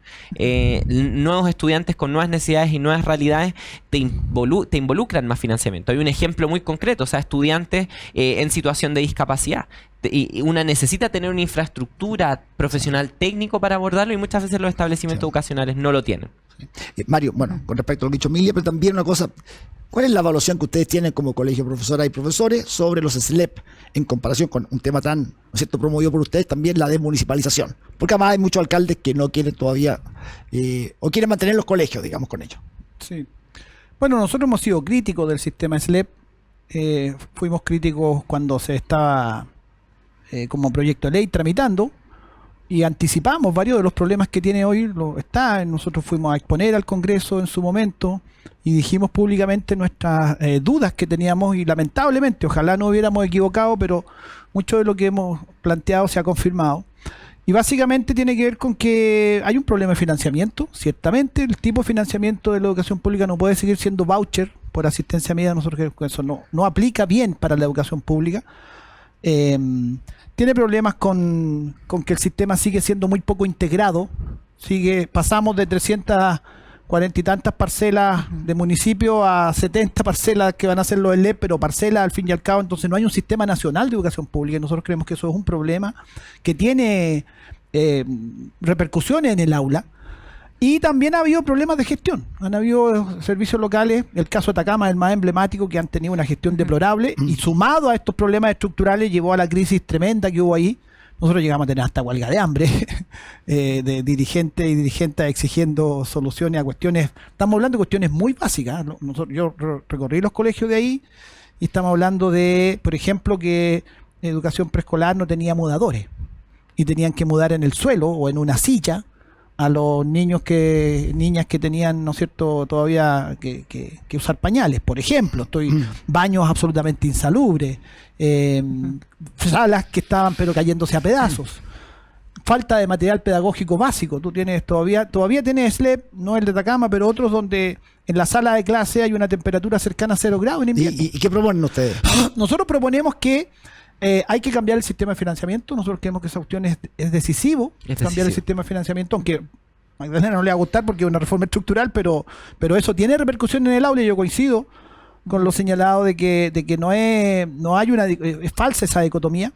Nuevos estudiantes con nuevas necesidades y nuevas realidades te involucran más financiamiento. Hay un ejemplo muy concreto, o sea, estudiantes en situación de discapacidad. Y una necesita tener una infraestructura profesional técnico para abordarlo, y muchas veces los establecimientos educacionales no lo tienen. Mario, bueno, con respecto a lo que ha dicho Emilia, pero también una cosa, ¿cuál es la evaluación que ustedes tienen como colegio de profesoras y profesores sobre los SLEP en comparación con un tema tan, ¿no es cierto?, promovido por ustedes, también la desmunicipalización? Porque además hay muchos alcaldes que no quieren todavía, o quieren mantener los colegios, digamos, con ellos. sí. Bueno, nosotros hemos sido críticos del sistema SLEP. Fuimos críticos cuando se estaba como proyecto de ley tramitando, y anticipamos varios de los problemas que tiene hoy. Nosotros fuimos a exponer al Congreso en su momento y dijimos públicamente nuestras dudas que teníamos, y lamentablemente, ojalá no hubiéramos equivocado, pero mucho de lo que hemos planteado se ha confirmado. Y básicamente tiene que ver con que hay un problema de financiamiento. Ciertamente el tipo de financiamiento de la educación pública no puede seguir siendo voucher por asistencia media. Nosotros creemos que eso no aplica bien para la educación pública. Tiene problemas con que el sistema sigue siendo muy poco integrado. Pasamos de 340 y tantas parcelas de municipio a 70 parcelas que van a ser los SLEP, pero parcelas al fin y al cabo. Entonces no hay un sistema nacional de educación pública, y nosotros creemos que eso es un problema que tiene repercusiones en el aula. Y también ha habido problemas de gestión. Han habido servicios locales, el caso de Atacama es el más emblemático, que han tenido una gestión deplorable, y sumado a estos problemas estructurales llevó a la crisis tremenda que hubo ahí. Nosotros llegamos a tener hasta huelga de hambre de dirigentes y dirigentes exigiendo soluciones a cuestiones. Estamos hablando de cuestiones muy básicas. Yo recorrí los colegios de ahí y estamos hablando de, por ejemplo, que educación preescolar no tenía mudadores y tenían que mudar en el suelo o en una silla a los niñas que tenían, ¿no es cierto?, todavía que usar pañales, por ejemplo. Baños absolutamente insalubres, salas que estaban pero cayéndose a pedazos, falta de material pedagógico básico. Tú tienes todavía tienes SLEP, no el de Atacama, pero otros donde en la sala de clase hay una temperatura cercana a 0 grados en invierno. ¿Y qué proponen ustedes? Nosotros proponemos que hay que cambiar el sistema de financiamiento. Nosotros creemos que esa cuestión es decisivo, cambiar el sistema de financiamiento, aunque Magdalena no le va a gustar porque es una reforma estructural, pero eso tiene repercusión en el aula y yo coincido con lo señalado de que no hay es falsa esa dicotomía.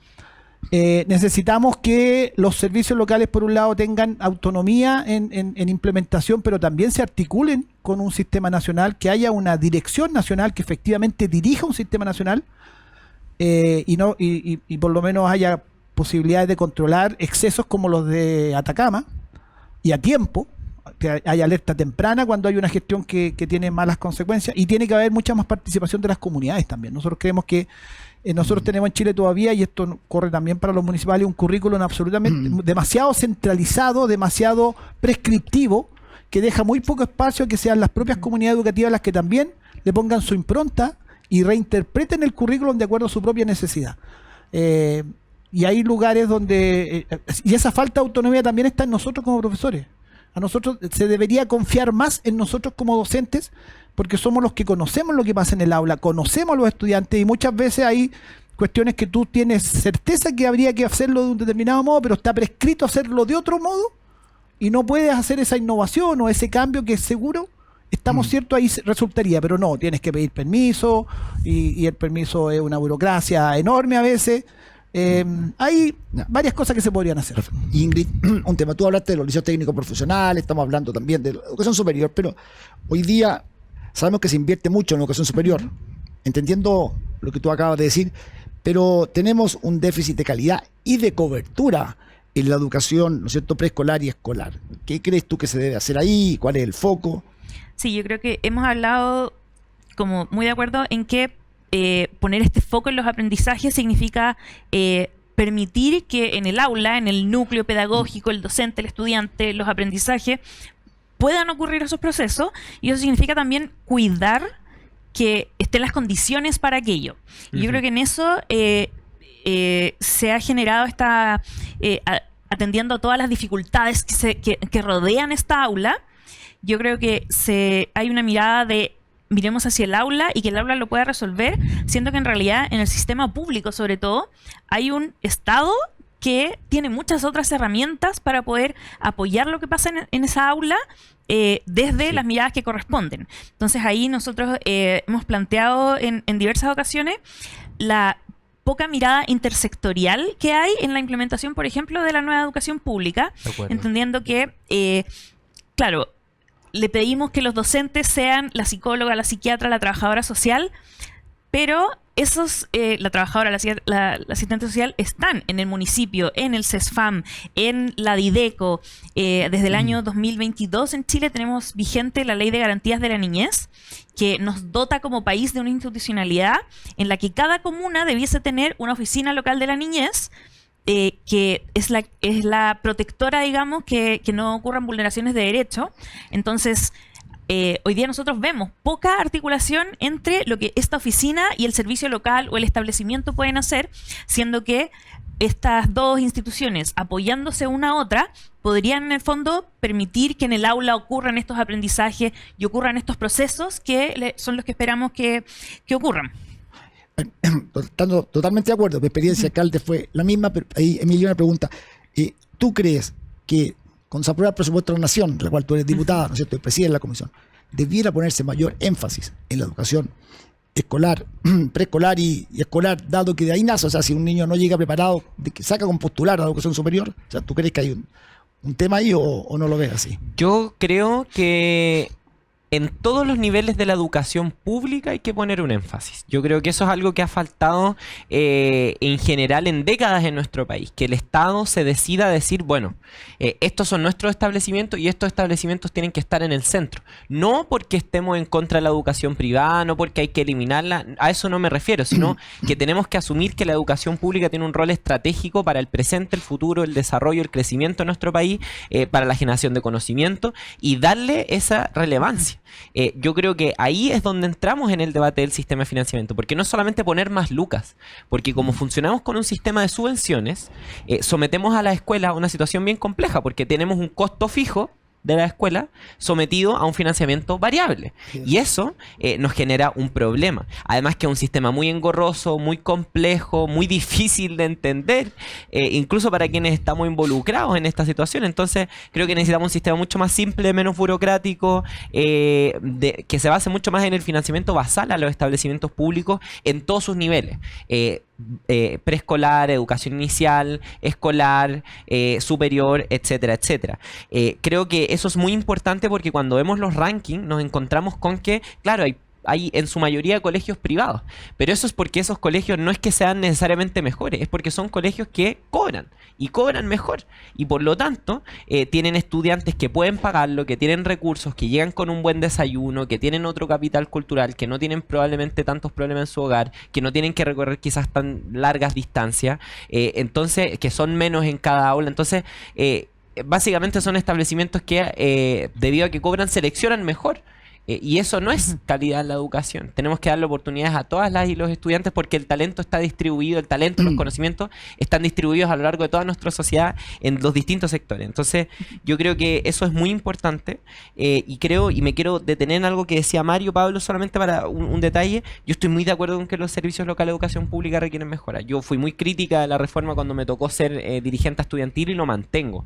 Necesitamos que los servicios locales, por un lado, tengan autonomía en implementación, pero también se articulen con un sistema nacional, que haya una dirección nacional que efectivamente dirija un sistema nacional y por lo menos haya posibilidades de controlar excesos como los de Atacama y a tiempo, que haya alerta temprana cuando hay una gestión que tiene malas consecuencias, y tiene que haber mucha más participación de las comunidades también. Nosotros creemos que nosotros tenemos en Chile todavía, y esto corre también para los municipales, un currículum absolutamente demasiado centralizado, demasiado prescriptivo, que deja muy poco espacio a que sean las propias comunidades educativas las que también le pongan su impronta y reinterpreten el currículum de acuerdo a su propia necesidad. Y hay lugares donde... y esa falta de autonomía también está en nosotros como profesores. A nosotros se debería confiar más en nosotros como docentes, porque somos los que conocemos lo que pasa en el aula, conocemos a los estudiantes, y muchas veces hay cuestiones que tú tienes certeza que habría que hacerlo de un determinado modo, pero está prescrito hacerlo de otro modo, y no puedes hacer esa innovación o ese cambio que seguro, estamos ciertos, ahí resultaría, pero no, tienes que pedir permiso, y el permiso es una burocracia enorme a veces. Hay varias cosas que se podrían hacer. Ingrid, un tema, tú hablaste de los liceos técnicos profesionales, estamos hablando también de la educación superior, pero hoy día sabemos que se invierte mucho en la educación superior, entendiendo lo que tú acabas de decir, pero tenemos un déficit de calidad y de cobertura en la educación, ¿no es cierto?, preescolar y escolar. ¿Qué crees tú que se debe hacer ahí? ¿Cuál es el foco? Sí, yo creo que hemos hablado como muy de acuerdo en que poner este foco en los aprendizajes significa permitir que en el aula, en el núcleo pedagógico, el docente, el estudiante, los aprendizajes puedan ocurrir esos procesos, y eso significa también cuidar que estén las condiciones para aquello. Y yo creo que en eso se ha generado atendiendo a todas las dificultades que rodean esta aula. Yo creo que hay una mirada de miremos hacia el aula y que el aula lo pueda resolver, siendo que en realidad en el sistema público, sobre todo, hay un Estado que tiene muchas otras herramientas para poder apoyar lo que pasa en esa aula desde las miradas que corresponden. Entonces ahí nosotros hemos planteado en diversas ocasiones la poca mirada intersectorial que hay en la implementación, por ejemplo, de la nueva educación pública, entendiendo que, claro, le pedimos que los docentes sean la psicóloga, la psiquiatra, la trabajadora social, pero la trabajadora, la asistente social están en el municipio, en el CESFAM, en la Dideco. Desde el año 2022 en Chile tenemos vigente la Ley de Garantías de la Niñez, que nos dota como país de una institucionalidad en la que cada comuna debiese tener una oficina local de la niñez, que es la protectora, digamos, que no ocurran vulneraciones de derecho. Entonces, hoy día nosotros vemos poca articulación entre lo que esta oficina y el servicio local o el establecimiento pueden hacer, siendo que estas dos instituciones, apoyándose una a otra, podrían en el fondo permitir que en el aula ocurran estos aprendizajes y ocurran estos procesos que son los que esperamos que ocurran. Estando totalmente de acuerdo, mi experiencia de alcalde fue la misma, pero ahí Emilio una pregunta. ¿Tú crees que cuando se aprueba el presupuesto de la Nación, de la cual tú eres diputada, ¿no es cierto?, y presidente de la comisión, debiera ponerse mayor énfasis en la educación escolar, preescolar y escolar, dado que de ahí nace? O sea, si un niño no llega preparado, de que saca con postular a la educación superior, o sea, ¿tú crees que hay un tema ahí o no lo ves así? Yo creo que en todos los niveles de la educación pública hay que poner un énfasis. Yo creo que eso es algo que ha faltado en general en décadas en nuestro país, que el Estado se decida a decir, bueno, estos son nuestros establecimientos y estos establecimientos tienen que estar en el centro. No porque estemos en contra de la educación privada, no porque hay que eliminarla, a eso no me refiero, sino que tenemos que asumir que la educación pública tiene un rol estratégico para el presente, el futuro, el desarrollo, el crecimiento de nuestro país, para la generación de conocimiento, y darle esa relevancia. Yo creo que ahí es donde entramos en el debate del sistema de financiamiento, porque no es solamente poner más lucas, porque como funcionamos con un sistema de subvenciones, sometemos a la escuela a una situación bien compleja, porque tenemos un costo fijo de la escuela sometido a un financiamiento variable. Y eso nos genera un problema. Además que es un sistema muy engorroso, muy complejo, muy difícil de entender, incluso para quienes estamos involucrados en esta situación. Entonces creo que necesitamos un sistema mucho más simple, menos burocrático, que se base mucho más en el financiamiento basal a los establecimientos públicos en todos sus niveles. Preescolar, educación inicial, escolar, superior, etcétera, etcétera. Creo que eso es muy importante porque cuando vemos los rankings nos encontramos con que, claro, hay en su mayoría colegios privados, pero eso es porque esos colegios no es que sean necesariamente mejores, es porque son colegios que cobran y cobran mejor y por lo tanto tienen estudiantes que pueden pagarlo, que tienen recursos, que llegan con un buen desayuno, que tienen otro capital cultural, que no tienen probablemente tantos problemas en su hogar, que no tienen que recorrer quizás tan largas distancias, entonces que son menos en cada aula. Entonces básicamente son establecimientos que debido a que cobran seleccionan mejor. Y eso no es calidad en la educación. Tenemos que darle oportunidades a todas las y los estudiantes porque el talento está distribuido, el talento, los conocimientos están distribuidos a lo largo de toda nuestra sociedad en los distintos sectores. Entonces, yo creo que eso es muy importante y creo, y me quiero detener en algo que decía Mario, Pablo, solamente para un detalle. Yo estoy muy de acuerdo con que los servicios locales de educación pública requieren mejora. Yo fui muy crítica de la reforma cuando me tocó ser dirigente estudiantil y lo mantengo.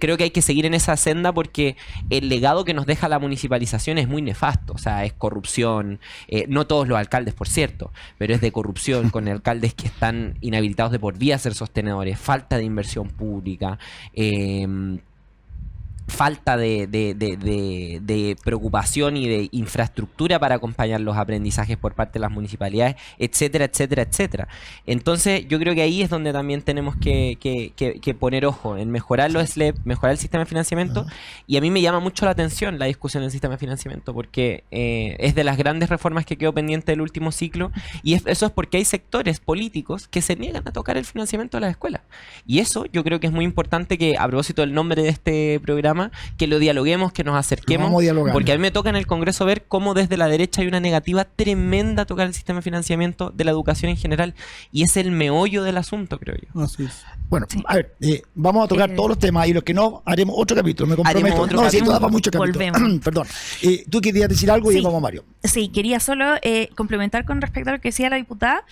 Creo que hay que seguir en esa senda porque el legado que nos deja la municipalización es muy nefasto, o sea, es corrupción, no todos los alcaldes, por cierto, pero es de corrupción con alcaldes que están inhabilitados de por vida a ser sostenedores, falta de inversión pública, falta de preocupación y de infraestructura para acompañar los aprendizajes por parte de las municipalidades, etcétera, etcétera, etcétera. Entonces yo creo que ahí es donde también tenemos que poner ojo en mejorar los SLEP, mejorar el sistema de financiamiento, y a mí me llama mucho la atención la discusión del sistema de financiamiento porque es de las grandes reformas que quedó pendiente del último ciclo, y eso es porque hay sectores políticos que se niegan a tocar el financiamiento de las escuelas, y eso yo creo que es muy importante que, a propósito del nombre de este programa, que lo dialoguemos, que nos acerquemos, porque a mí me toca en el Congreso ver cómo desde la derecha hay una negativa tremenda a tocar el sistema de financiamiento de la educación en general, y es el meollo del asunto, creo yo. Así es. Bueno, a ver, vamos a tocar todos los temas y los que no, haremos otro capítulo, me comprometo. Haremos otro no, capítulo. sí, daba mucho capítulo. Volvemos. Perdón. Tú querías decir algo y Sí. vamos a Mario. Sí, quería solo complementar con respecto a lo que decía la diputada,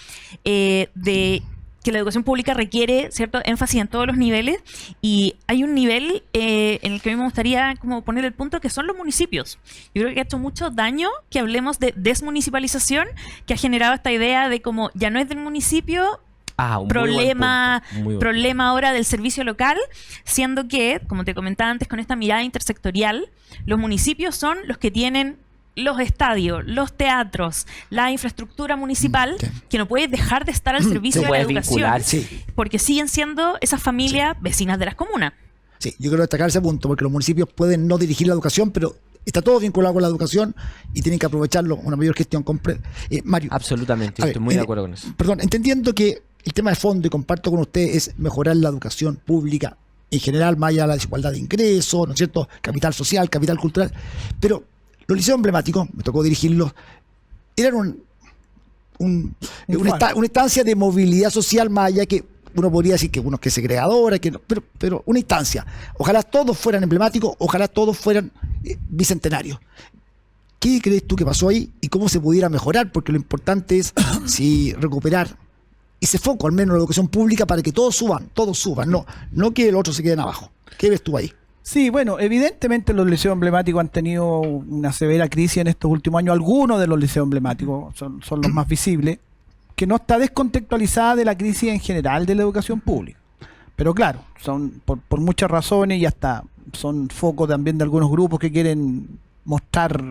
de que la educación pública requiere cierto énfasis en todos los niveles, y hay un nivel en el que a mí me gustaría como poner el punto, que son los municipios. Yo creo que ha hecho mucho daño que hablemos de desmunicipalización, que ha generado esta idea de como ya no es del municipio, Un muy buen problema punto, muy buen problema ahora del servicio local, siendo que, como te comentaba antes, con esta mirada intersectorial, los municipios son los que tienen los estadios, los teatros, la infraestructura municipal, Sí. que no puede dejar de estar al servicio Se de la puede educación, vincular, Sí. porque siguen siendo esas familias vecinas de las comunas. Sí, yo quiero destacar ese punto, porque los municipios pueden no dirigir la educación, pero está todo vinculado con la educación y tienen que aprovecharlo, una mayor gestión. Mario. Absolutamente, A ver, estoy muy de acuerdo con eso. Perdón, entendiendo que el tema de fondo, y comparto con usted, es mejorar la educación pública en general, más allá de la desigualdad de ingresos, ¿no es cierto? Capital social, capital cultural. Pero los liceos emblemáticos, me tocó dirigirlos, eran una instancia de movilidad social, más allá que uno podría decir que uno es que es segregadora, que no, pero una instancia. Ojalá todos fueran emblemáticos, ojalá todos fueran bicentenarios. ¿Qué crees tú que pasó ahí y cómo se pudiera mejorar? Porque lo importante es recuperar ese foco, al menos en la educación pública, para que todos suban, no que el otro se queden abajo. ¿Qué ves tú ahí? Sí, bueno, evidentemente los liceos emblemáticos han tenido una severa crisis en estos últimos años. Algunos de los liceos emblemáticos son los más visibles, que no está descontextualizada de la crisis en general de la educación pública. Pero claro, son por muchas razones, y hasta son foco también de algunos grupos que quieren mostrar,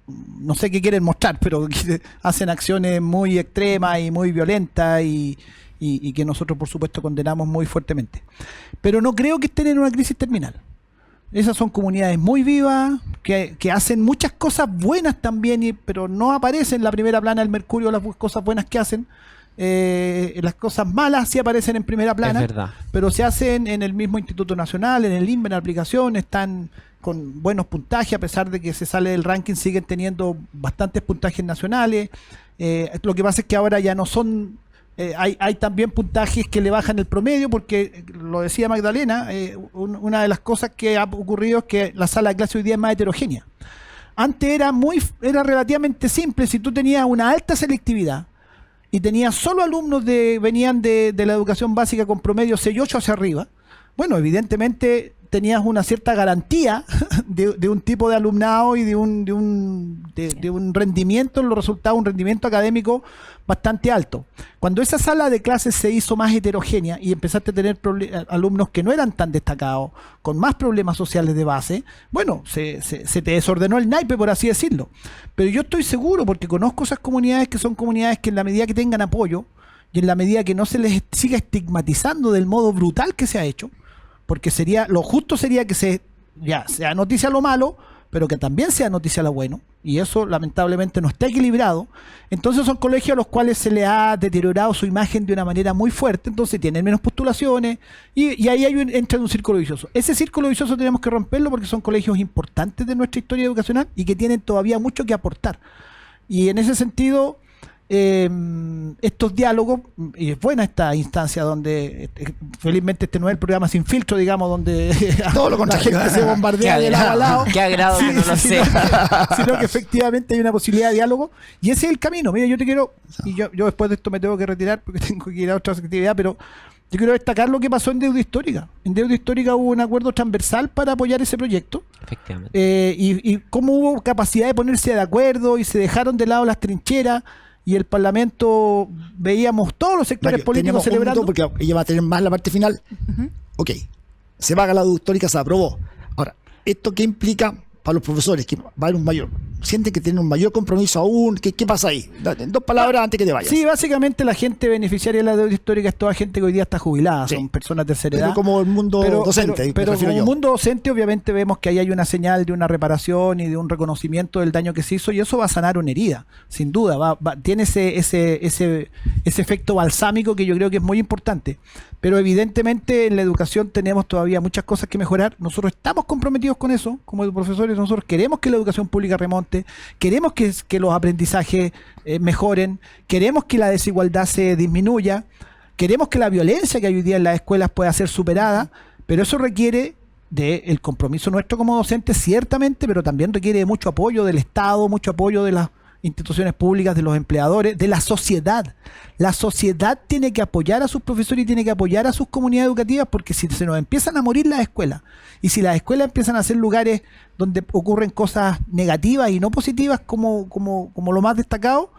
no sé qué quieren mostrar, pero que hacen acciones muy extremas y muy violentas y que nosotros por supuesto condenamos muy fuertemente. Pero no creo que estén en una crisis terminal. Esas son comunidades muy vivas, que hacen muchas cosas buenas también, pero no aparecen en la primera plana del Mercurio las cosas buenas que hacen. Las cosas malas sí aparecen en primera plana, Es verdad. pero se hacen en el mismo Instituto Nacional, en el INVE, en la aplicación, están con buenos puntajes, a pesar de que se sale del ranking, siguen teniendo bastantes puntajes nacionales. Lo que pasa es que ahora ya no son Hay también puntajes que le bajan el promedio, porque lo decía Magdalena, una de las cosas que ha ocurrido es que la sala de clase hoy día es más heterogénea. Antes era relativamente simple. Si tú tenías una alta selectividad y tenías solo alumnos venían de la educación básica con promedio 6-8 hacia arriba, bueno, evidentemente tenías una cierta garantía de un tipo de alumnado y de un rendimiento en los resultados, un rendimiento académico bastante alto. Cuando esa sala de clases se hizo más heterogénea y empezaste a tener alumnos que no eran tan destacados, con más problemas sociales de base, bueno, se te desordenó el naipe, por así decirlo. Pero yo estoy seguro, porque conozco esas comunidades, que son comunidades que en la medida que tengan apoyo y en la medida que no se les siga estigmatizando del modo brutal que se ha hecho, porque lo justo sería que sea noticia lo malo, pero que también sea noticia lo bueno, y eso lamentablemente no está equilibrado. Entonces son colegios a los cuales se le ha deteriorado su imagen de una manera muy fuerte, entonces tienen menos postulaciones, y ahí entra en un círculo vicioso. Ese círculo vicioso tenemos que romperlo, porque son colegios importantes de nuestra historia educacional y que tienen todavía mucho que aportar. Y en ese sentido, estos diálogos, y es buena esta instancia donde felizmente no es el programa sin filtro, digamos, donde todo lo la contrario, gente se bombardea de lado a lado, qué agrado que no lo sé. sino que efectivamente hay una posibilidad de diálogo, y ese es el camino. Mira, yo te quiero, y yo después de esto me tengo que retirar porque tengo que ir a otra actividad, pero yo quiero destacar lo que pasó en Deuda Histórica. En Deuda Histórica hubo un acuerdo transversal para apoyar ese proyecto. Efectivamente. Y cómo hubo capacidad de ponerse de acuerdo y se dejaron de lado las trincheras, y el Parlamento, veíamos todos los sectores Mario, políticos tenemos un celebrando. minuto porque ella va a tener más la parte final. Ok, se va a la deuda histórica, se aprobó. Ahora, ¿esto qué implica para los profesores? Que va a haber un mayor, sienten que tienen un mayor compromiso aún. ¿Qué pasa ahí? En 2 palabras antes que te vayas. Sí, básicamente la gente beneficiaria de la deuda histórica es toda gente que hoy día está jubilada, Sí. son personas de tercera edad. Pero como el mundo docente, me pero refiero como yo. mundo docente, obviamente vemos que ahí hay una señal de una reparación y de un reconocimiento del daño que se hizo, y eso va a sanar una herida, sin duda. Tiene ese efecto balsámico que yo creo que es muy importante. Pero evidentemente en la educación tenemos todavía muchas cosas que mejorar. Nosotros estamos comprometidos con eso, como profesores. Nosotros queremos que la educación pública remonte, queremos que los aprendizajes mejoren, queremos que la desigualdad se disminuya, queremos que la violencia que hay hoy día en las escuelas pueda ser superada, pero eso requiere del compromiso nuestro como docentes, ciertamente, pero también requiere de mucho apoyo del Estado, mucho apoyo de las instituciones públicas, de los empleadores, de la sociedad. La sociedad tiene que apoyar a sus profesores y tiene que apoyar a sus comunidades educativas, porque si se nos empiezan a morir las escuelas, y si las escuelas empiezan a ser lugares donde ocurren cosas negativas y no positivas como lo más destacado,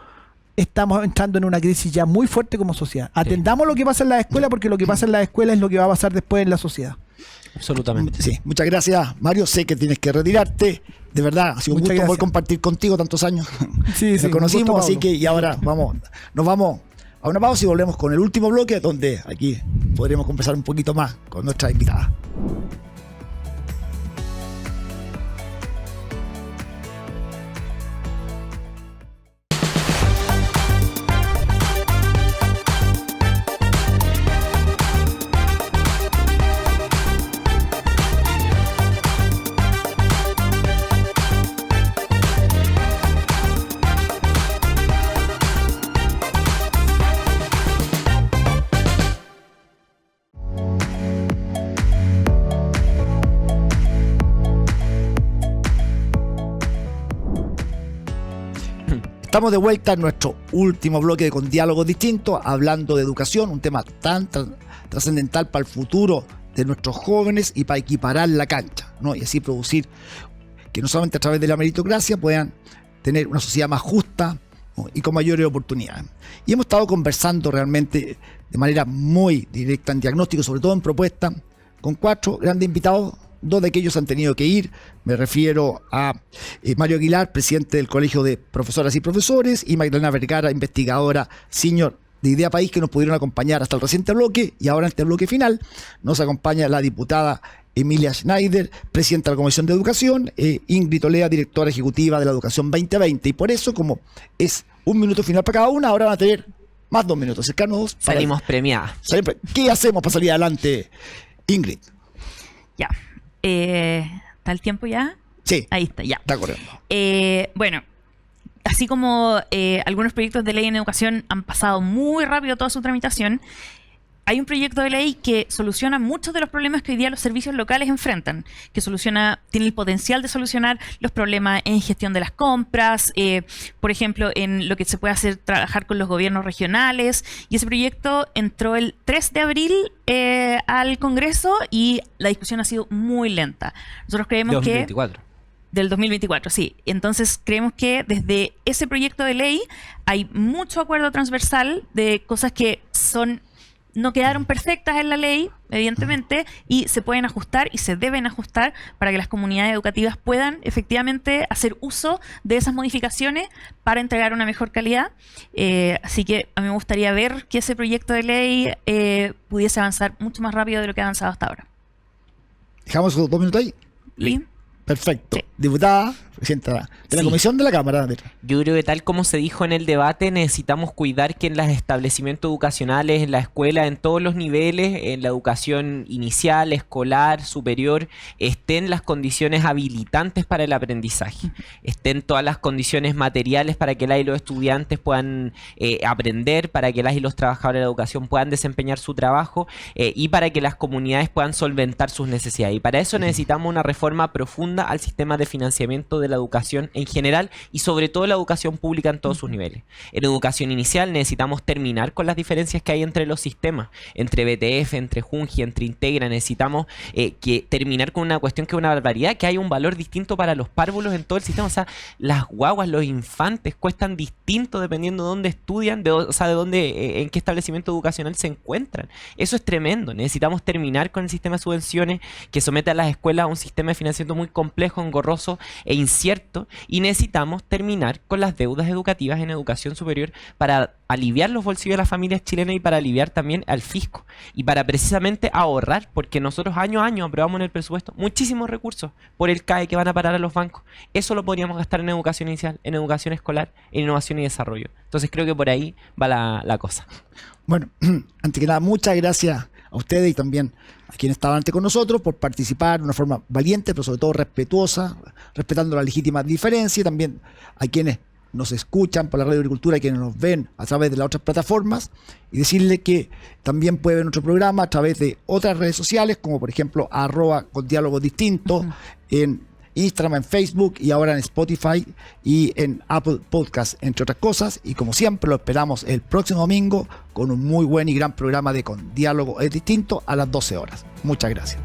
estamos entrando en una crisis ya muy fuerte como sociedad. Atendamos lo que pasa en las escuelas, porque lo que pasa en las escuelas es lo que va a pasar después en la sociedad. Absolutamente. Sí, muchas gracias, Mario. Sé que tienes que retirarte. De verdad, ha sido un Muchas gusto poder gracias. compartir contigo tantos años. Sí, Nos sí, conocimos, un gusto, así Pablo. que y ahora nos vamos a una pausa y volvemos con el último bloque, donde aquí podremos conversar un poquito más con nuestra invitada. Estamos de vuelta en nuestro último bloque Con Diálogos Distintos, hablando de educación, un tema tan trascendental para el futuro de nuestros jóvenes y para equiparar la cancha, ¿no? Y así producir que no solamente a través de la meritocracia puedan tener una sociedad más justa, ¿no? Y con mayores oportunidades. Y hemos estado conversando realmente de manera muy directa en diagnóstico, sobre todo en propuesta, con 4 grandes invitados. 2 de aquellos han tenido que ir. Me refiero a Mario Aguilar, presidente del Colegio de Profesoras y Profesores, y Magdalena Vergara, investigadora senior de Idea País, que nos pudieron acompañar hasta el reciente bloque. Y ahora en este bloque final nos acompaña la diputada Emilia Schneider, presidenta de la Comisión de Educación, Ingrid Olea, directora ejecutiva de la Educación 2020. Y por eso, como es un minuto final para cada una, ahora van a tener más 2 minutos cercanos. Salimos premiadas. ¿Qué hacemos para salir adelante, Ingrid? Ya. ¿Está el tiempo ya? Sí, Ahí está, ya. está corriendo. Bueno, así como algunos proyectos de ley en educación han pasado muy rápido toda su tramitación, hay un proyecto de ley que soluciona muchos de los problemas que hoy día los servicios locales enfrentan, que tiene el potencial de solucionar los problemas en gestión de las compras, por ejemplo, en lo que se puede hacer, trabajar con los gobiernos regionales, y ese proyecto entró el 3 de abril al Congreso y la discusión ha sido muy lenta. Nosotros creemos 2024. Del 2024, sí. Entonces creemos que desde ese proyecto de ley hay mucho acuerdo transversal de cosas que no quedaron perfectas en la ley, evidentemente, y se pueden ajustar y se deben ajustar para que las comunidades educativas puedan efectivamente hacer uso de esas modificaciones para entregar una mejor calidad. Así que a mí me gustaría ver que ese proyecto de ley pudiese avanzar mucho más rápido de lo que ha avanzado hasta ahora. Dejamos 2 minutos ahí. ¿Sí? Perfecto. Sí. Diputada, presidenta de la Sí. Comisión de la Cámara. Yo creo que tal como se dijo en el debate, necesitamos cuidar que en los establecimientos educacionales, en la escuela, en todos los niveles, en la educación inicial, escolar, superior, estén las condiciones habilitantes para el aprendizaje. Estén todas las condiciones materiales para que las y los estudiantes puedan aprender, para que las y los trabajadores de la educación puedan desempeñar su trabajo y para que las comunidades puedan solventar sus necesidades. Y para eso necesitamos una reforma profunda al sistema de financiamiento de la educación en general y sobre todo la educación pública en todos sus niveles. En educación inicial necesitamos terminar con las diferencias que hay entre los sistemas, entre BTF, entre Junji, entre Integra. Necesitamos terminar con una cuestión que es una barbaridad, que hay un valor distinto para los párvulos en todo el sistema. O sea, las guaguas, los infantes cuestan distinto dependiendo de dónde estudian, en qué establecimiento educacional se encuentran. Eso es tremendo. Necesitamos terminar con el sistema de subvenciones que somete a las escuelas a un sistema de financiamiento muy complejo, engorroso e incierto, y necesitamos terminar con las deudas educativas en educación superior para aliviar los bolsillos de las familias chilenas y para aliviar también al fisco y para precisamente ahorrar, porque nosotros año a año aprobamos en el presupuesto muchísimos recursos por el CAE que van a parar a los bancos. Eso lo podríamos gastar en educación inicial, en educación escolar, en innovación y desarrollo. Entonces creo que por ahí va la cosa. Bueno, antes que nada, muchas gracias a ustedes y también a quienes estaban antes con nosotros por participar de una forma valiente, pero sobre todo respetuosa, respetando la legítima diferencia, y también a quienes nos escuchan por la Radio Agricultura y quienes nos ven a través de las otras plataformas, y decirle que también puede ver nuestro programa a través de otras redes sociales, como por ejemplo @con diálogos distintos, en Instagram, en Facebook y ahora en Spotify y en Apple Podcast, entre otras cosas. Y como siempre, lo esperamos el próximo domingo con un muy buen y gran programa de Con Diálogo es Distinto a las 12 horas. Muchas gracias.